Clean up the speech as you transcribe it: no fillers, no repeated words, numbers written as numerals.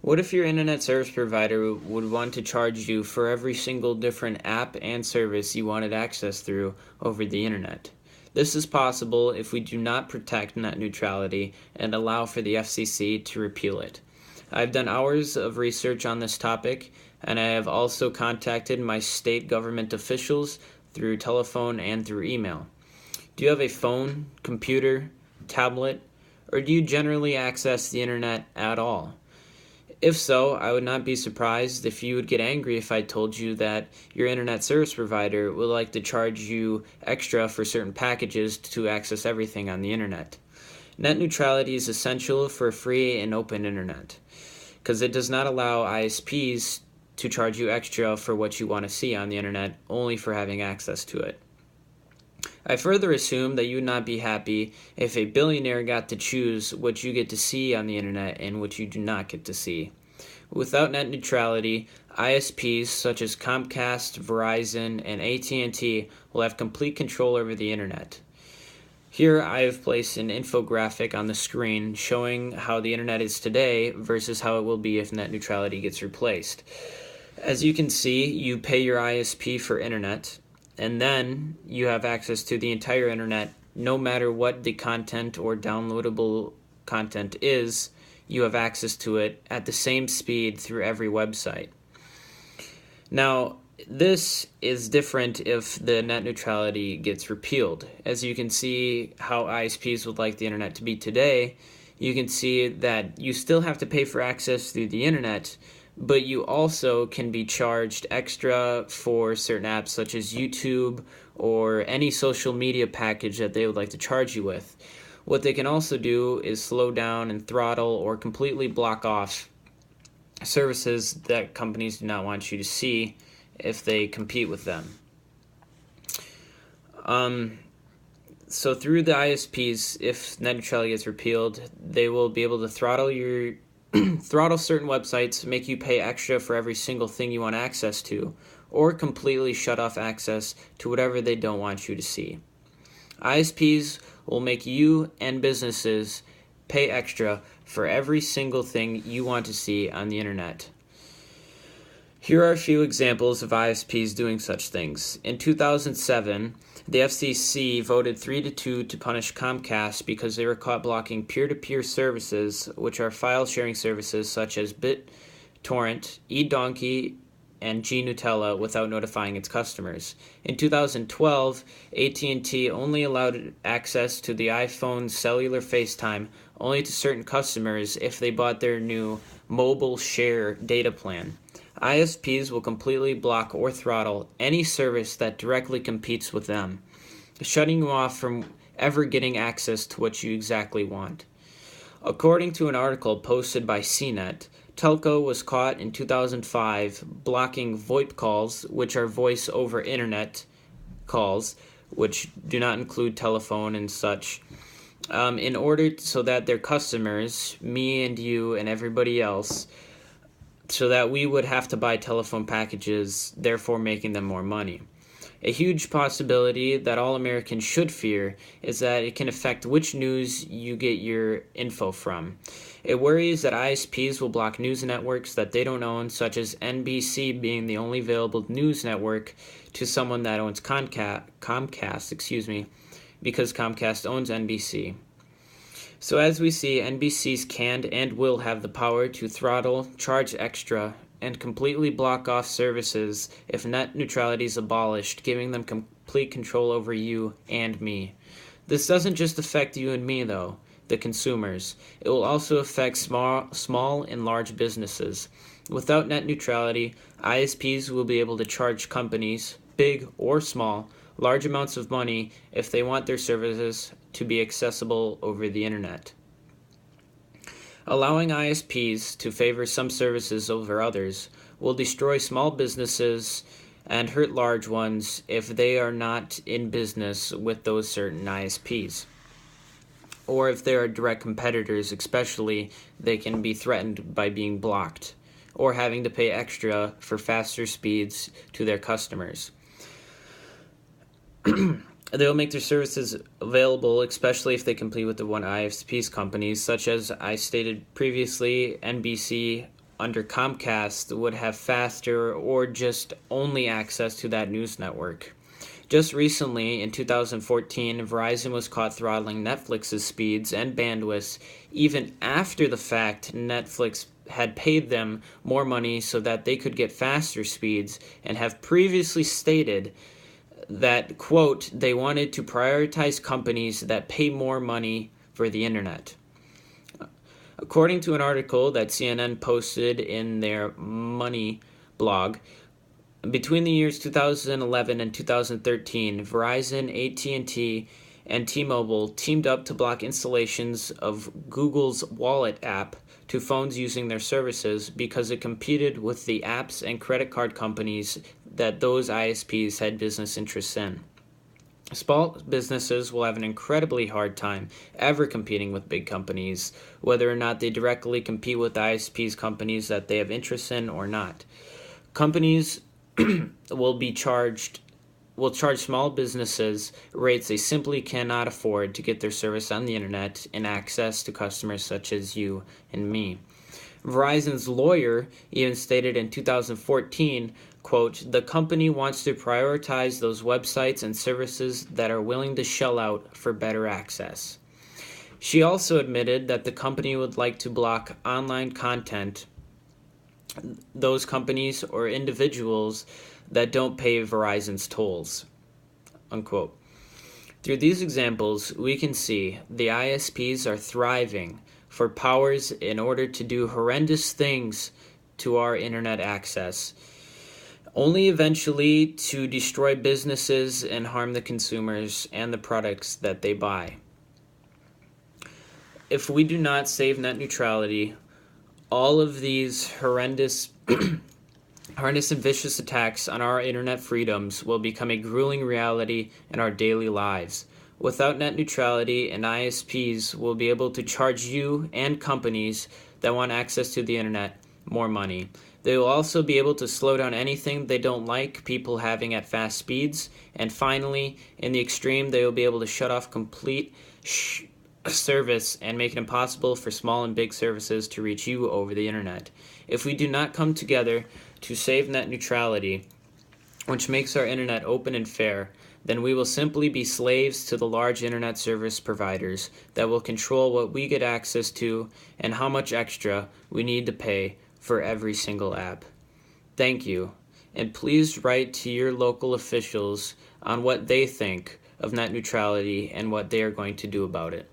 What if your internet service provider would want to charge you for every single different app and service you wanted access through over the internet? This is possible if we do not protect net neutrality and allow for the FCC to repeal it. I've done hours of research on this topic, and I have also contacted my state government officials through telephone and through email. Do you have a phone, computer, tablet, or do you generally access the internet at all? If so, I would not be surprised if you would get angry if I told you that your internet service provider would like to charge you extra for certain packages to access everything on the internet. Net neutrality is essential for a free and open internet because it does not allow ISPs to charge you extra for what you want to see on the internet only for having access to it. I further assume that you would not be happy if a billionaire got to choose what you get to see on the internet and what you do not get to see. Without net neutrality, ISPs such as Comcast, Verizon, and AT&T will have complete control over the internet. Here I have placed an infographic on the screen showing how the internet is today versus how it will be if net neutrality gets replaced. As you can see, you pay your ISP for internet, and then you have access to the entire internet no matter what the content or downloadable content is. You have access to it at the same speed through every website. Now, this is different if the net neutrality gets repealed. As you can see how ISPs would like the internet to be today, you can see that you still have to pay for access through the internet, but you also can be charged extra for certain apps such as YouTube or any social media package that they would like to charge you with. What they can also do is slow down and throttle or completely block off services that companies do not want you to see if they compete with them. So through the ISPs, if net neutrality gets repealed, they will be able to throttle certain websites, make you pay extra for every single thing you want access to, or completely shut off access to whatever they don't want you to see. ISPs will make you and businesses pay extra for every single thing you want to see on the internet. Here are a few examples of ISPs doing such things. In 2007, the FCC voted 3-2 to punish Comcast because they were caught blocking peer-to-peer services, which are file-sharing services such as BitTorrent, eDonkey, and GNutella without notifying its customers. In 2012, AT&T only allowed access to the iPhone cellular FaceTime only to certain customers if they bought their new mobile share data plan. ISPs will completely block or throttle any service that directly competes with them, shutting you off from ever getting access to what you exactly want. According to an article posted by CNET, Telco was caught in 2005 blocking VoIP calls, which are voice over internet calls, which do not include telephone and such, in order so that their customers, me and you and everybody else, so that we would have to buy telephone packages, therefore making them more money. A huge possibility that all Americans should fear is that it can affect which news you get your info from. It worries that ISPs will block news networks that they don't own, such as NBC being the only available news network to someone that owns Comcast, because Comcast owns NBC. So as we see, NBCs can and will have the power to throttle, charge extra, and completely block off services if net neutrality is abolished, giving them complete control over you and me. This doesn't just affect you and me, though, the consumers. It will also affect small and large businesses. Without net neutrality, ISPs will be able to charge companies, big or small, large amounts of money if they want their services to be accessible over the internet. Allowing ISPs to favor some services over others will destroy small businesses and hurt large ones if they are not in business with those certain ISPs. Or if they are direct competitors, especially, they can be threatened by being blocked or having to pay extra for faster speeds to their customers. They will make their services available, especially if they compete with the one ISP's companies, such as I stated previously, NBC under Comcast would have faster or just only access to that news network. Just recently, in 2014, Verizon was caught throttling Netflix's speeds and bandwidths even after the fact Netflix had paid them more money so that they could get faster speeds, and have previously stated that, quote, they wanted to prioritize companies that pay more money for the internet. According to an article that CNN posted in their Money blog, between the years 2011 and 2013, Verizon, AT&T, and T-Mobile teamed up to block installations of Google's Wallet app to phones using their services because it competed with the apps and credit card companies that those ISPs had business interests in. Small businesses will have an incredibly hard time ever competing with big companies, whether or not they directly compete with ISPs companies that they have interests in or not. Companies will charge small businesses rates they simply cannot afford to get their service on the internet and access to customers such as you and me. Verizon's lawyer even stated in 2014, quote, the company wants to prioritize those websites and services that are willing to shell out for better access. She also admitted that the company would like to block online content, those companies or individuals that don't pay Verizon's tolls, unquote. Through these examples, we can see the ISPs are thriving for powers in order to do horrendous things to our internet access, only eventually to destroy businesses and harm the consumers and the products that they buy. If we do not save net neutrality, all of these horrendous and vicious attacks on our internet freedoms will become a grueling reality in our daily lives. Without net neutrality, and ISPs will be able to charge you and companies that want access to the internet more money. They will also be able to slow down anything they don't like people having at fast speeds. And finally, in the extreme, they will be able to shut off complete service and make it impossible for small and big services to reach you over the internet. If we do not come together to save net neutrality, which makes our internet open and fair, then we will simply be slaves to the large internet service providers that will control what we get access to and how much extra we need to pay for every single app. Thank you, and please write to your local officials on what they think of net neutrality and what they are going to do about it.